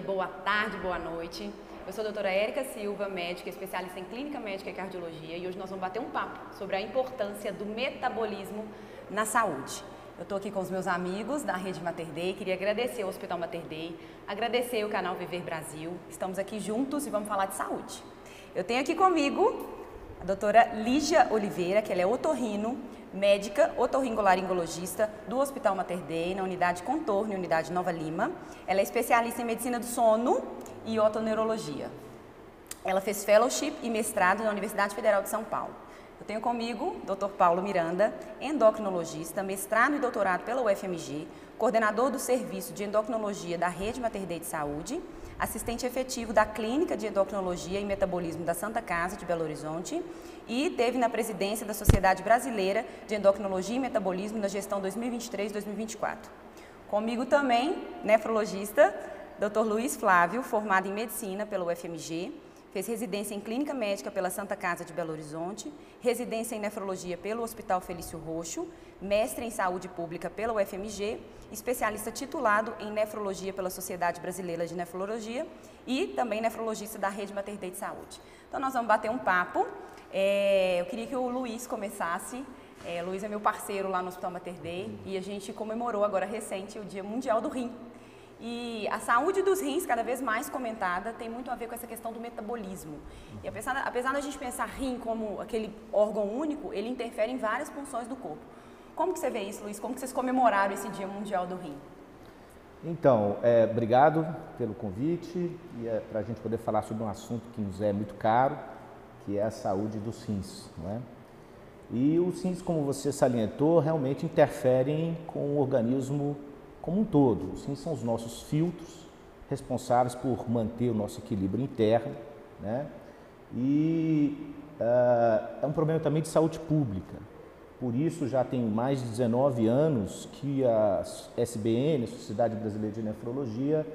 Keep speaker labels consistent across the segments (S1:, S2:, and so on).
S1: boa tarde, boa noite. Eu sou a doutora Érica Silva, médica, especialista em clínica médica e cardiologia, e hoje nós vamos bater um papo sobre a importância do metabolismo na saúde. Eu estou aqui com os meus amigos da Rede Mater Dei, queria agradecer ao Hospital Mater Dei, agradecer o canal Viver Brasil, estamos aqui juntos e vamos falar de saúde. Eu tenho aqui comigo a doutora Lígia Oliveira, que ela é otorrino, médica otorrinolaringologista do Hospital Mater Dei, na unidade Contorno, unidade Nova Lima. Ela é especialista em medicina do sono e otoneurologia. Ela fez fellowship e mestrado na Universidade Federal de São Paulo. Eu tenho comigo o Dr. Paulo Miranda, endocrinologista, mestrado e doutorado pela UFMG, coordenador do Serviço de Endocrinologia da Rede Mater Dei de Saúde, assistente efetivo da Clínica de Endocrinologia e Metabolismo da Santa Casa de Belo Horizonte e teve na presidência da Sociedade Brasileira de Endocrinologia e Metabolismo na gestão 2023-2024. Comigo também, nefrologista, Dr. Luiz Flávio, formado em Medicina pela UFMG, fez residência em Clínica Médica pela Santa Casa de Belo Horizonte, residência em Nefrologia pelo Hospital Felício Roxo, mestre em Saúde Pública pela UFMG, especialista titulado em Nefrologia pela Sociedade Brasileira de Nefrologia e também nefrologista da Rede Mater Dei de Saúde. Então nós vamos bater um papo. Eu queria que o Luiz começasse. Luiz é meu parceiro lá no Hospital Mater Dei e a gente comemorou agora recente o Dia Mundial do Rim. E a saúde dos rins, cada vez mais comentada, tem muito a ver com essa questão do metabolismo. E apesar da gente pensar rim como aquele órgão único, ele interfere em várias funções do corpo. Como que você vê isso, Luiz? Como que vocês comemoraram esse Dia Mundial do Rim?
S2: Então, obrigado pelo convite e para a gente poder falar sobre um assunto que nos é muito caro, que é a saúde dos rins, não é? E os rins, como você salientou, realmente interferem com o organismo como um todo. Os rins são os nossos filtros responsáveis por manter o nosso equilíbrio interno, né? E é um problema também de saúde pública. Por isso, já tem mais de 19 anos que a SBN, a Sociedade Brasileira de Nefrologia,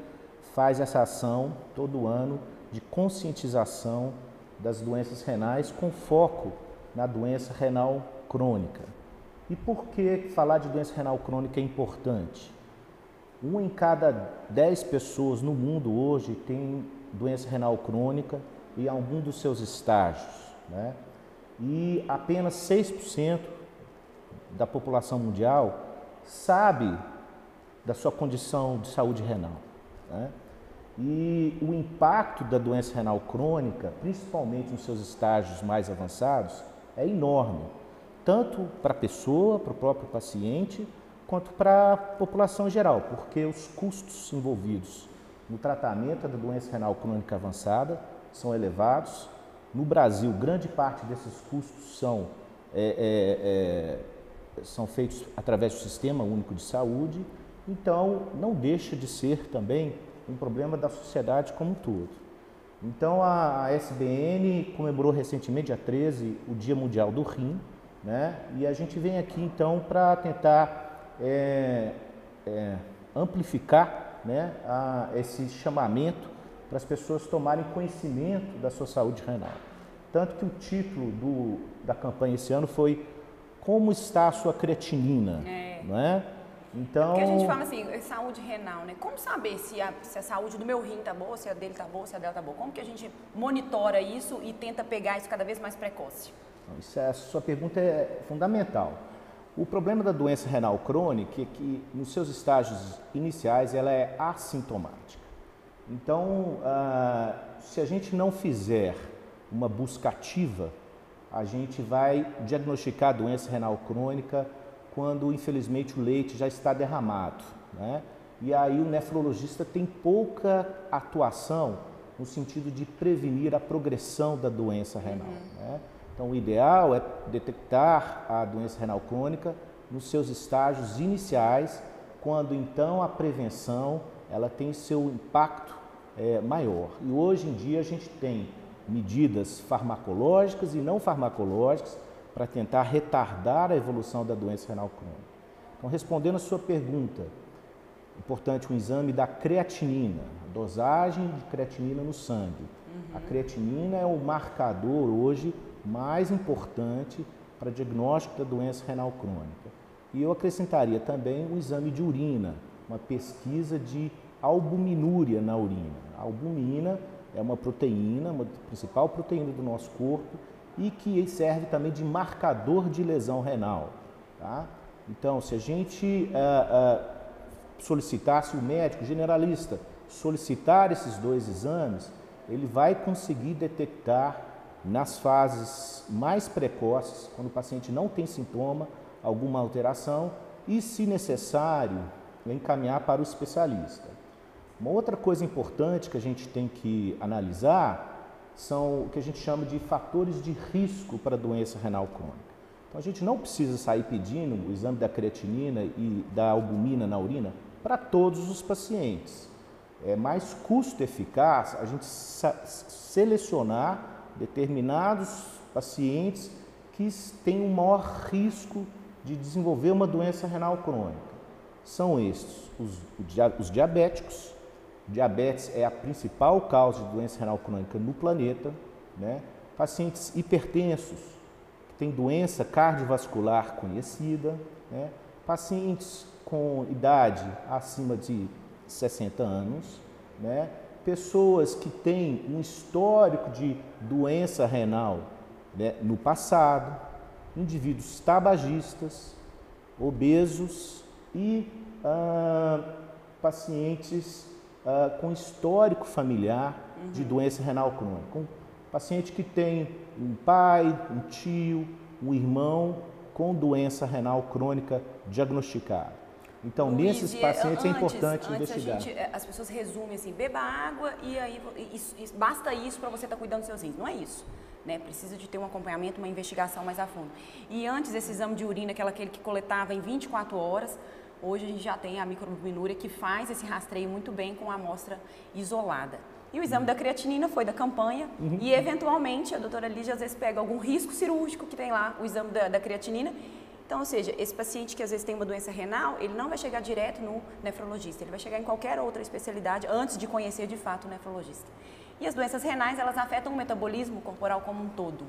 S2: faz essa ação todo ano de conscientização das doenças renais com foco na doença renal crônica. E por que falar de doença renal crônica é importante? 1 em cada 10 pessoas no mundo hoje tem doença renal crônica em algum dos seus estágios, né? E apenas 6% da população mundial sabe da sua condição de saúde renal, né? E o impacto da doença renal crônica, principalmente nos seus estágios mais avançados, é enorme, tanto para a pessoa, para o próprio paciente, quanto para a população em geral, porque os custos envolvidos no tratamento da doença renal crônica avançada são elevados. No Brasil, grande parte desses custos são feitos através do Sistema Único de Saúde, então não deixa de ser também um problema da sociedade como um todo. Então a SBN comemorou recentemente, dia 13, o Dia Mundial do Rim, né? E a gente vem aqui então para tentar amplificar, né, esse chamamento para as pessoas tomarem conhecimento da sua saúde renal. Tanto que o título da campanha esse ano foi Como está a sua creatinina? Não é? Então,
S1: porque a gente fala assim, saúde renal, né? Como saber se a saúde do meu rim está boa, se a dele está boa, se a dela está boa? Como que a gente monitora isso e tenta pegar isso cada vez mais precoce?
S2: A sua pergunta é fundamental. O problema da doença renal crônica é que, nos seus estágios iniciais, ela é assintomática. Então, se a gente não fizer uma busca ativa, a gente vai diagnosticar a doença renal crônica quando, infelizmente, o leite já está derramado, né? E aí o nefrologista tem pouca atuação no sentido de prevenir a progressão da doença renal, né? Então, o ideal é detectar a doença renal crônica nos seus estágios iniciais, quando então a prevenção ela tem seu impacto maior. E hoje em dia a gente tem medidas farmacológicas e não farmacológicas para tentar retardar a evolução da doença renal crônica. Então, respondendo a sua pergunta, importante o exame da creatinina, a dosagem de creatinina no sangue. A creatinina é o marcador hoje mais importante para diagnóstico da doença renal crônica. E eu acrescentaria também o exame de urina, uma pesquisa de albuminúria na urina. A albumina é uma proteína, uma principal proteína do nosso corpo e que serve também de marcador de lesão renal. Tá? Então, se a gente solicitar, se o médico generalista solicitar esses 2 exames, ele vai conseguir detectar nas fases mais precoces, quando o paciente não tem sintoma, alguma alteração e, se necessário, encaminhar para o especialista. Uma outra coisa importante que a gente tem que analisar são o que a gente chama de fatores de risco para a doença renal crônica. Então, a gente não precisa sair pedindo o exame da creatinina e da albumina na urina para todos os pacientes. É mais custo-eficaz a gente selecionar determinados pacientes que têm um maior risco de desenvolver uma doença renal crônica. São estes, os diabéticos. Diabetes é a principal causa de doença renal crônica no planeta, né? Pacientes hipertensos, que têm doença cardiovascular conhecida, né? Pacientes com idade acima de 60 anos, né? Pessoas que têm um histórico de doença renal, né, no passado, indivíduos tabagistas, obesos e pacientes com histórico familiar de doença renal crônica. Um paciente que tem um pai, um tio, um irmão com doença renal crônica diagnosticada. Então, nesses pacientes é importante investigar.
S1: As pessoas resumem assim, beba água e aí basta isso para você estar cuidando dos seus rins. Não é isso, né? Precisa de ter um acompanhamento, uma investigação mais a fundo. E antes, esse exame de urina, aquele que coletava em 24 horas, hoje a gente já tem a microalbuminúria que faz esse rastreio muito bem com a amostra isolada. E o exame da creatinina foi da campanha e, eventualmente, a doutora Lígia às vezes pega algum risco cirúrgico que tem lá, o exame da creatinina. Então, ou seja, esse paciente que às vezes tem uma doença renal, ele não vai chegar direto no nefrologista, ele vai chegar em qualquer outra especialidade antes de conhecer de fato o nefrologista. E as doenças renais, elas afetam o metabolismo corporal como um todo,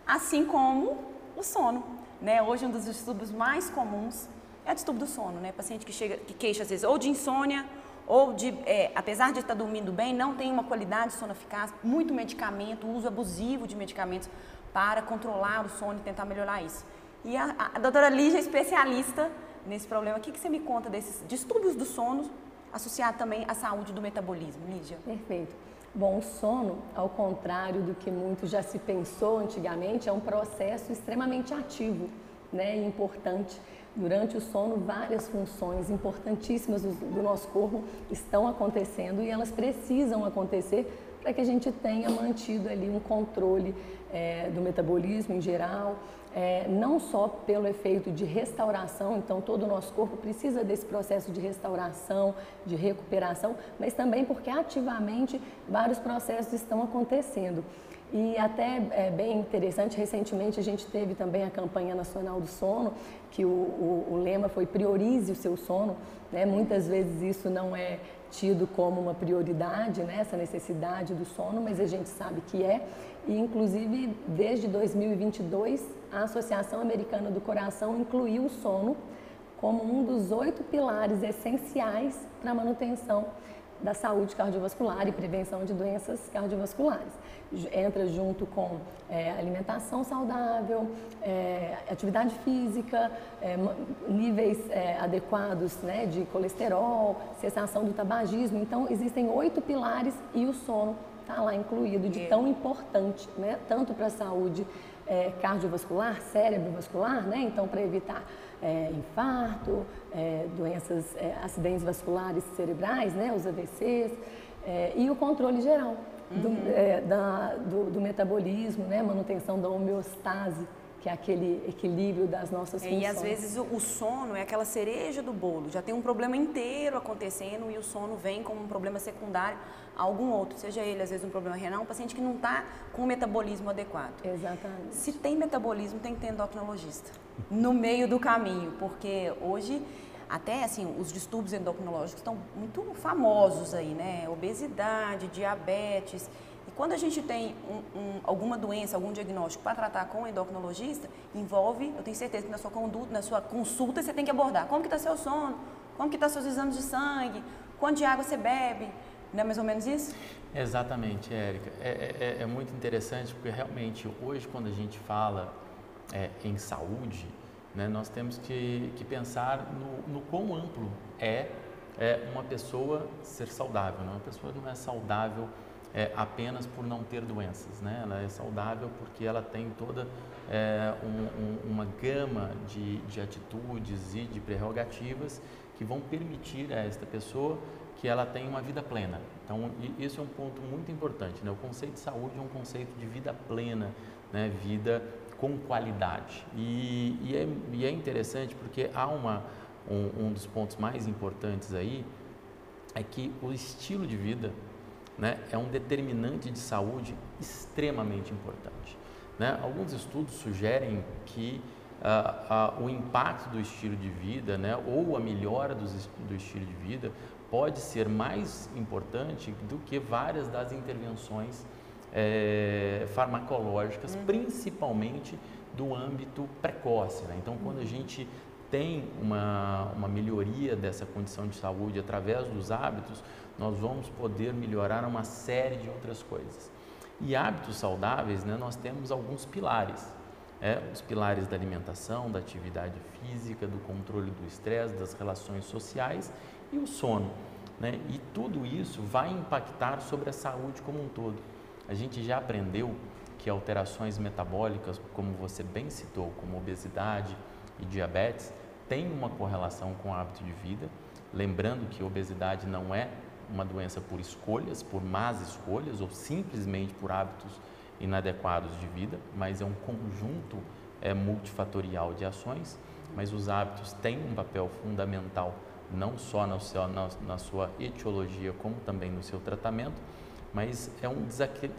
S1: assim como o sono, né? Hoje, um dos distúrbios mais comuns é o distúrbio do sono, né? Paciente que queixa às vezes ou de insônia, ou de, apesar de estar dormindo bem, não tem uma qualidade de sono eficaz, muito medicamento, uso abusivo de medicamentos para controlar o sono e tentar melhorar isso. E a doutora Lígia é especialista nesse problema. O que você me conta desses distúrbios do sono associado também à saúde do metabolismo, Lígia?
S3: Perfeito. Bom, o sono, ao contrário do que muito já se pensou antigamente, é um processo extremamente ativo, né, e importante. Durante o sono, várias funções importantíssimas do nosso corpo estão acontecendo e elas precisam acontecer para que a gente tenha mantido ali um controle do metabolismo em geral, não só pelo efeito de restauração, então todo o nosso corpo precisa desse processo de restauração, de recuperação, mas também porque ativamente vários processos estão acontecendo. E até é bem interessante, recentemente a gente teve também a campanha nacional do sono, que o lema foi priorize o seu sono, né? Muitas vezes isso não é tido como uma prioridade, né? Essa necessidade do sono, mas a gente sabe que é. E inclusive desde 2022 a Associação Americana do Coração incluiu o sono como um dos 8 pilares essenciais para a manutenção da saúde cardiovascular e prevenção de doenças cardiovasculares. Entra junto com alimentação saudável, atividade física, níveis adequados, né, de colesterol, cessação do tabagismo. Então, existem 8 pilares e o sono está lá incluído, de tão importante, né, tanto para a saúde cardiovascular, cerebrovascular, né, então para evitar infarto, doenças, acidentes vasculares cerebrais, né, os AVCs, e o controle geral do metabolismo, né, manutenção da homeostase, que é aquele equilíbrio das nossas funções.
S1: E às vezes o sono é aquela cereja do bolo, já tem um problema inteiro acontecendo e o sono vem como um problema secundário a algum outro, seja ele às vezes um problema renal, um paciente que não está com o metabolismo adequado.
S3: Exatamente.
S1: Se tem metabolismo, tem que ter endocrinologista no meio do caminho, porque hoje até assim os distúrbios endocrinológicos estão muito famosos aí, né? Obesidade, diabetes. E quando a gente tem alguma doença, algum diagnóstico para tratar com o endocrinologista, envolve, eu tenho certeza que na sua consulta você tem que abordar como que está seu sono, como que estão seus exames de sangue, quanto de água você bebe, não é mais ou menos isso?
S4: Exatamente, Érica. É muito interessante porque realmente hoje quando a gente fala em saúde, né, nós temos que pensar no quão amplo é uma pessoa ser saudável. Né? Uma pessoa não é saudável apenas por não ter doenças, né? Ela é saudável porque ela tem toda uma gama de atitudes e de prerrogativas que vão permitir a esta pessoa que ela tenha uma vida plena. Então, isso é um ponto muito importante, né? O conceito de saúde é um conceito de vida plena, né? Vida com qualidade. E é interessante porque há um dos pontos mais importantes aí, é que o estilo de vida, né, é um determinante de saúde extremamente importante. Né? Alguns estudos sugerem que o impacto do estilo de vida, né, ou a melhora do estilo de vida pode ser mais importante do que várias das intervenções farmacológicas, principalmente do âmbito precoce. Né? Então, quando a gente tem uma melhoria dessa condição de saúde através dos hábitos, nós vamos poder melhorar uma série de outras coisas. E hábitos saudáveis, né, nós temos alguns pilares. Os pilares da alimentação, da atividade física, do controle do estresse, das relações sociais e o sono. Né? E tudo isso vai impactar sobre a saúde como um todo. A gente já aprendeu que alterações metabólicas, como você bem citou, como obesidade e diabetes, têm uma correlação com o hábito de vida. Lembrando que obesidade não é uma doença por escolhas, por más escolhas ou simplesmente por hábitos inadequados de vida, mas é um conjunto multifatorial de ações, mas os hábitos têm um papel fundamental não só na sua etiologia, como também no seu tratamento, mas é um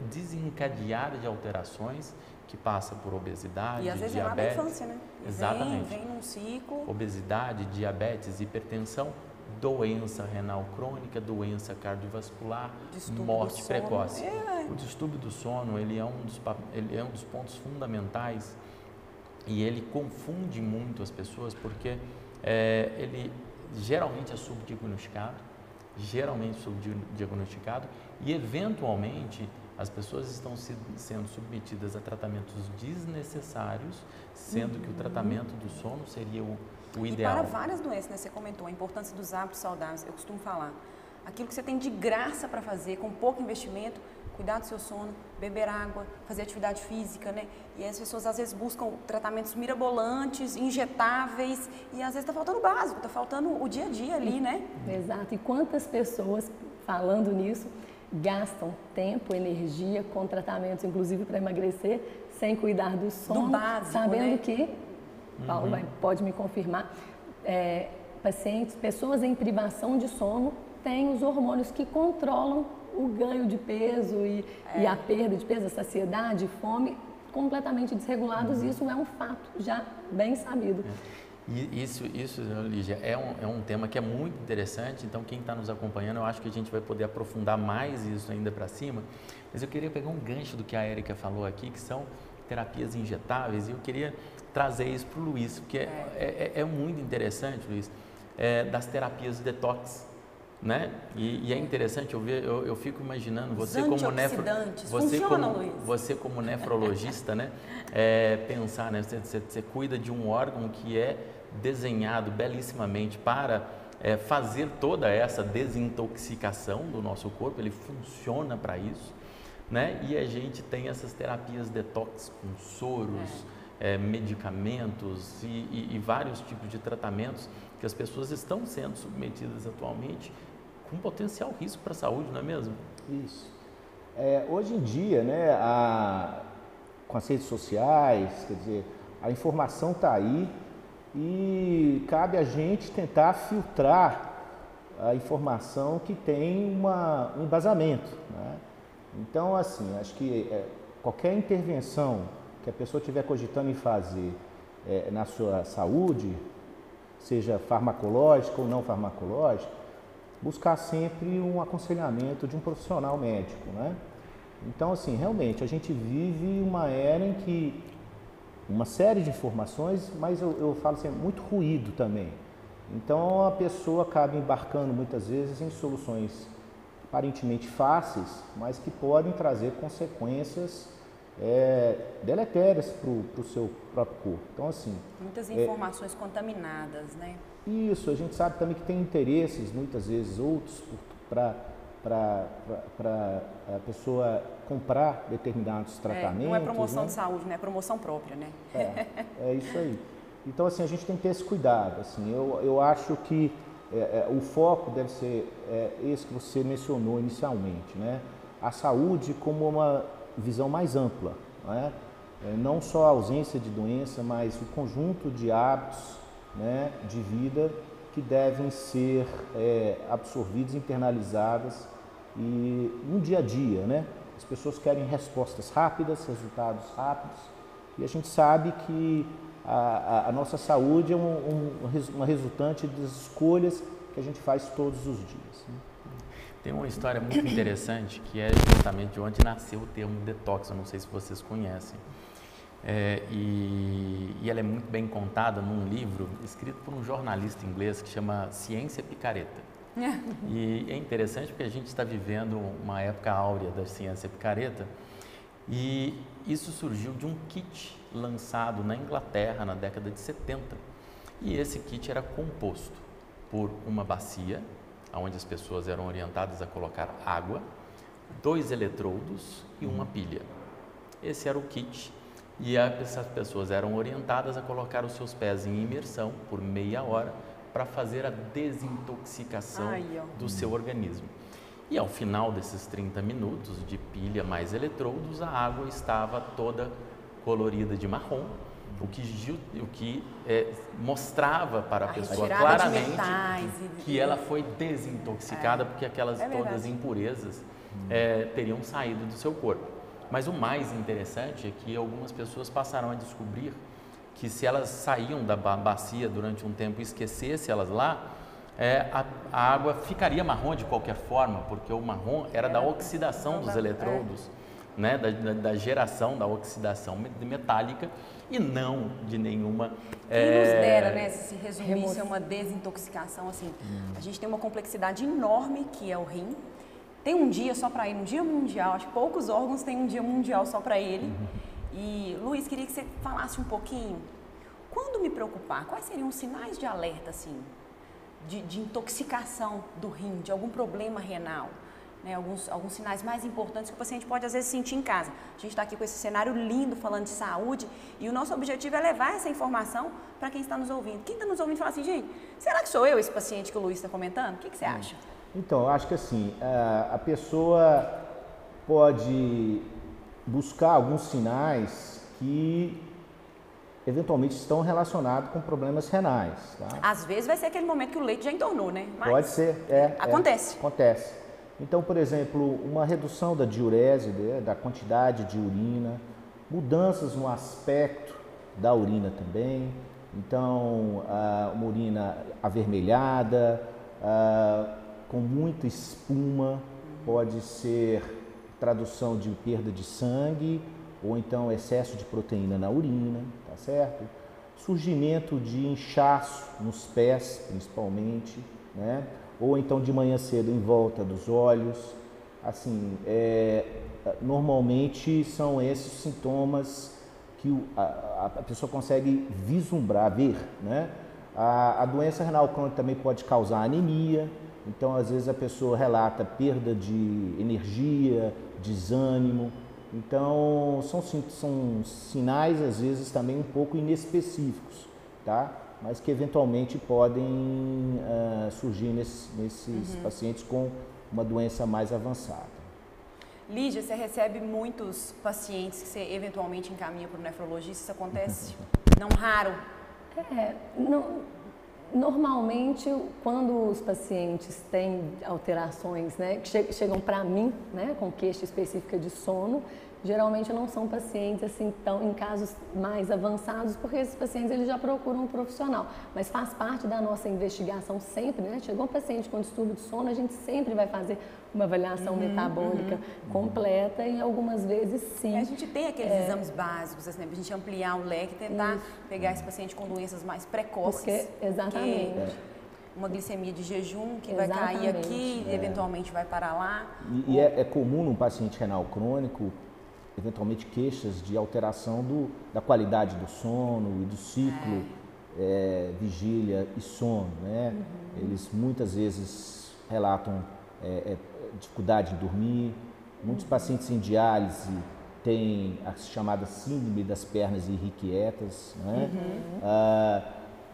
S4: desencadear de alterações que passa por obesidade,
S1: e às vezes
S4: diabetes.
S1: É lá da infância, né?
S4: Exatamente.
S1: Vem num ciclo.
S4: Obesidade, diabetes, hipertensão, doença renal crônica, doença cardiovascular, morte precoce. O distúrbio do sono, ele é um dos pontos fundamentais e ele confunde muito as pessoas porque ele geralmente é subdiagnosticado e eventualmente as pessoas estão sendo submetidas a tratamentos desnecessários, sendo que o tratamento do sono seria o ideal.
S1: E para várias doenças, né? Você comentou a importância dos hábitos saudáveis. Eu costumo falar, aquilo que você tem de graça para fazer, com pouco investimento, cuidar do seu sono, beber água, fazer atividade física, né? E as pessoas às vezes buscam tratamentos mirabolantes, injetáveis, e às vezes está faltando o básico, está faltando o dia a dia ali, né?
S3: Exato. E quantas pessoas, falando nisso, gastam tempo, energia com tratamentos, inclusive para emagrecer, sem cuidar do sono,
S1: do básico,
S3: sabendo
S1: né?
S3: que, Paulo pode me confirmar, pessoas em privação de sono têm os hormônios que controlam o ganho de peso e a perda de peso, a saciedade, fome, completamente desregulados, e isso é um fato já bem sabido.
S4: E isso, Lígia, é um tema que é muito interessante, então quem está nos acompanhando, eu acho que a gente vai poder aprofundar mais isso ainda para cima, mas eu queria pegar um gancho do que a Érica falou aqui, que são terapias injetáveis, e eu queria trazer isso para o Luiz, porque é muito interessante, Luiz, das terapias de detox. Né? E é interessante, eu fico imaginando você como nefrologista, né? Pensar, né? Você cuida de um órgão que é desenhado belíssimamente para fazer toda essa desintoxicação do nosso corpo, ele funciona para isso, né? E a gente tem essas terapias detox com soros, medicamentos e vários tipos de tratamentos que as pessoas estão sendo submetidas atualmente com potencial risco para a saúde, não é mesmo?
S2: Isso. Hoje em dia, né, com as redes sociais, quer dizer, a informação está aí e cabe a gente tentar filtrar a informação que tem um embasamento, né? Então, assim, acho que qualquer intervenção que a pessoa estiver cogitando em fazer na sua saúde, seja farmacológica ou não farmacológica, buscar sempre um aconselhamento de um profissional médico, né? Então, assim, realmente, a gente vive uma era em que uma série de informações, mas eu falo assim, muito ruído também. Então a pessoa acaba embarcando muitas vezes em soluções aparentemente fáceis, mas que podem trazer consequências deletérias para o seu próprio corpo. Então, assim,
S1: muitas informações contaminadas, né?
S2: Isso, a gente sabe também que tem interesses, muitas vezes outros, para a pessoa comprar determinados tratamentos.
S1: Não é promoção,
S2: né?
S1: de saúde, né? É promoção própria, né?
S2: É isso aí. Então, assim, a gente tem que ter esse cuidado. Assim, eu acho que o foco deve ser esse que você mencionou inicialmente, né? A saúde como uma visão mais ampla, né? Não só a ausência de doença, mas o conjunto de hábitos, né, de vida que devem ser absorvidos, internalizados e no dia a dia, né? As pessoas querem respostas rápidas, resultados rápidos, e a gente sabe que a nossa saúde é uma resultante das escolhas que a gente faz todos os dias, né?
S4: Tem uma história muito interessante que é justamente de onde nasceu o termo detox, eu não sei se vocês conhecem. E ela é muito bem contada num livro escrito por um jornalista inglês que chama Ciência Picareta. E é interessante porque a gente está vivendo uma época áurea da ciência picareta e isso surgiu de um kit lançado na Inglaterra na década de 70. E esse kit era composto por uma bacia, onde as pessoas eram orientadas a colocar água, 2 eletrodos e uma pilha. Esse era o kit. E essas pessoas eram orientadas a colocar os seus pés em imersão por meia hora para fazer a desintoxicação do seu organismo. E ao final desses 30 minutos de pilha mais eletrodos, a água estava toda colorida de marrom, o que mostrava para a pessoa claramente que ela foi desintoxicada porque aquelas todas impurezas teriam saído do seu corpo. Mas o mais interessante é que algumas pessoas passaram a descobrir que se elas saíam da bacia durante um tempo e esquecesse elas lá, a água ficaria marrom de qualquer forma, porque o marrom era da oxidação dos eletrodos, né? Da geração da oxidação metálica e não de nenhuma...
S1: Quem nos dera, né, se resumisse a uma desintoxicação, assim, a gente tem uma complexidade enorme que é o rim. Tem um dia só para ele, um dia mundial, acho que poucos órgãos têm um dia mundial só para ele. E, Luiz, queria que você falasse um pouquinho, quando me preocupar, quais seriam os sinais de alerta, assim, de intoxicação do rim, de algum problema renal, né? Alguns sinais mais importantes que o paciente pode, às vezes, sentir em casa. A gente está aqui com esse cenário lindo, falando de saúde, e o nosso objetivo é levar essa informação para quem está nos ouvindo. Quem está nos ouvindo fala assim, gente, será que sou eu esse paciente que o Luiz está comentando? O que você acha?
S2: Então, eu acho que assim, a pessoa pode buscar alguns sinais que eventualmente estão relacionados com problemas renais. Tá?
S1: Às vezes vai ser aquele momento que o leite já entornou, né? Mas
S2: pode ser,
S1: acontece.
S2: Acontece. Então, por exemplo, uma redução da diurese, da quantidade de urina, mudanças no aspecto da urina também. Então, uma urina avermelhada, com muita espuma, pode ser tradução de perda de sangue ou então excesso de proteína na urina, tá certo? Surgimento de inchaço nos pés, principalmente, né? Ou então de manhã cedo em volta dos olhos. Assim, normalmente são esses sintomas que a pessoa consegue vislumbrar, ver, né? A doença renal crônica também pode causar anemia. Então, às vezes, a pessoa relata perda de energia, desânimo. Então, são sinais, às vezes, também um pouco inespecíficos, tá? Mas que, eventualmente, podem surgir nesses pacientes com uma doença mais avançada.
S1: Lígia, você recebe muitos pacientes que você, eventualmente, encaminha para o nefrologista? Isso acontece? Não raro?
S3: Normalmente, quando os pacientes têm alterações, né, que chegam para mim, né, com queixa específica de sono, geralmente não são pacientes assim tão em casos mais avançados, porque esses pacientes eles já procuram um profissional. Mas faz parte da nossa investigação sempre, né? Chegou um paciente com distúrbio de sono, a gente sempre vai fazer uma avaliação metabólica completa e algumas vezes sim.
S1: A gente tem aqueles exames básicos, assim, para a gente ampliar o leque e tentar pegar esse paciente com doenças mais precoces.
S3: Exatamente.
S1: uma glicemia de jejum que vai cair aqui e eventualmente vai parar lá.
S2: E é comum num paciente renal crônico, eventualmente queixas de alteração da qualidade do sono e do ciclo, vigília e sono, né? Eles muitas vezes relatam dificuldade em dormir. Muitos pacientes em diálise têm a chamada síndrome das pernas irrequietas, né?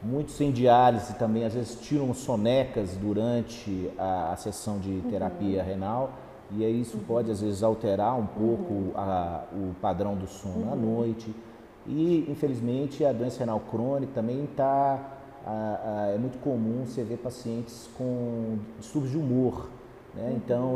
S2: Muitos em diálise também às vezes tiram sonecas durante a sessão de terapia renal, e aí isso pode às vezes alterar um pouco o padrão do sono à noite. E infelizmente a doença renal crônica também é muito comum você ver pacientes com distúrbios de humor, né? Então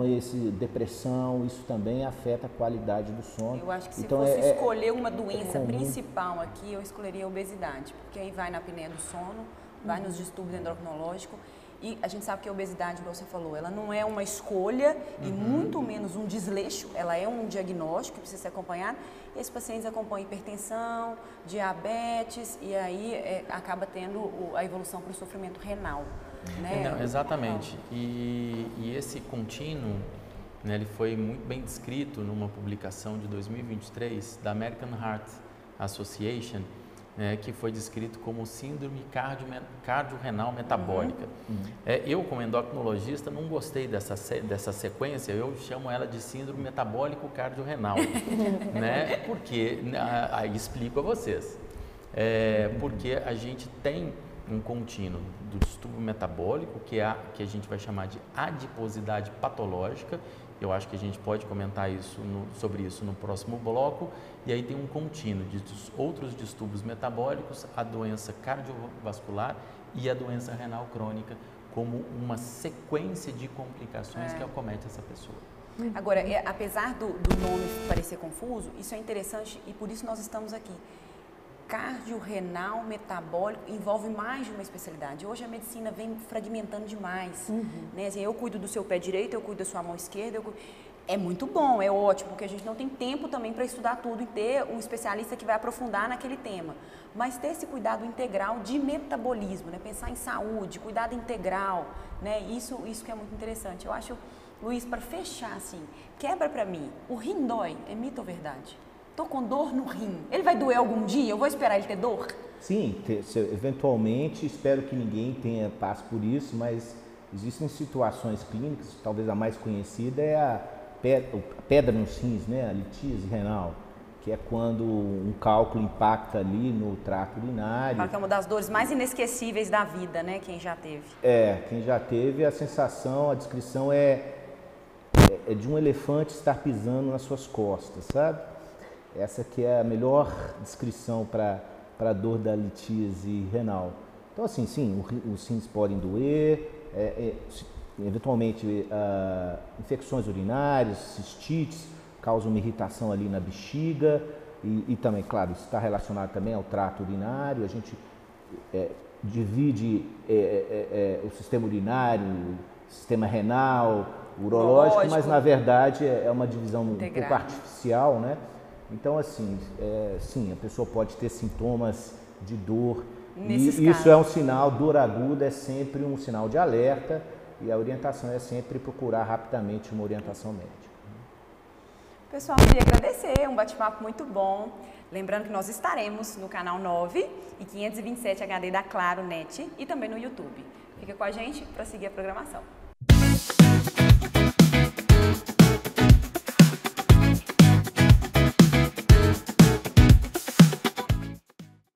S2: depressão, isso também afeta a qualidade do sono.
S1: Eu acho que se fosse escolher uma doença principal aqui, eu escolheria a obesidade, porque aí vai na apneia do sono, vai nos distúrbios endocrinológicos. E a gente sabe que a obesidade, como você falou, ela não é uma escolha e muito menos um desleixo, ela é um diagnóstico que precisa ser acompanhado. Esses pacientes acompanham hipertensão, diabetes e aí acaba tendo a evolução para o sofrimento renal. Né?
S4: Não, exatamente. E esse contínuo, né, ele foi muito bem descrito numa publicação de 2023 da American Heart Association, que foi descrito como síndrome cardiorrenal metabólica. Eu, como endocrinologista, não gostei dessa sequência, eu chamo ela de síndrome metabólico cardiorrenal, né? Porque, aí explico a vocês, porque a gente tem um contínuo do distúrbio metabólico, que a gente vai chamar de adiposidade patológica. Eu acho que a gente pode comentar sobre isso no próximo bloco. E aí tem um contínuo de outros distúrbios metabólicos, a doença cardiovascular e a doença renal crônica, como uma sequência de complicações que acomete essa pessoa.
S1: Agora, apesar do nome parecer confuso, isso é interessante e por isso nós estamos aqui. Cardiorrenal metabólico envolve mais de uma especialidade. Hoje a medicina vem fragmentando demais. Né? Assim, eu cuido do seu pé direito, eu cuido da sua mão esquerda. É muito bom, é ótimo, porque a gente não tem tempo também para estudar tudo e ter um especialista que vai aprofundar naquele tema. Mas ter esse cuidado integral de metabolismo, né? Pensar em saúde, cuidado integral, né? Isso que é muito interessante. Eu acho, Luiz, para fechar assim, quebra para mim, o rim dói, é mito ou verdade? Estou com dor no rim. Ele vai doer algum dia? Eu vou esperar ele ter dor?
S2: Sim, eventualmente, espero que ninguém passe por isso, mas existem situações clínicas, talvez a mais conhecida é a pedra nos rins, né? A litíase renal, que é quando um cálculo impacta ali no trato urinário.
S1: Que é uma das dores mais inesquecíveis da vida, né? Quem já teve.
S2: Quem já teve, a sensação, a descrição é de um elefante estar pisando nas suas costas, sabe? Essa que é a melhor descrição para a dor da litíase renal. Então, assim, sim, os rins podem doer, eventualmente infecções urinárias, cistites, causam uma irritação ali na bexiga e também, claro, isso está relacionado também ao trato urinário. A gente divide o sistema urinário, sistema renal, urológico, mas na verdade é uma divisão um pouco artificial, né? Então, assim, sim, a pessoa pode ter sintomas de dor. E isso é um sinal, dor aguda é sempre um sinal de alerta e a orientação é sempre procurar rapidamente uma orientação médica.
S1: Pessoal, queria agradecer, um bate-papo muito bom. Lembrando que nós estaremos no canal 9 e 527 HD da Claro Net e também no YouTube. Fica com a gente para seguir a programação.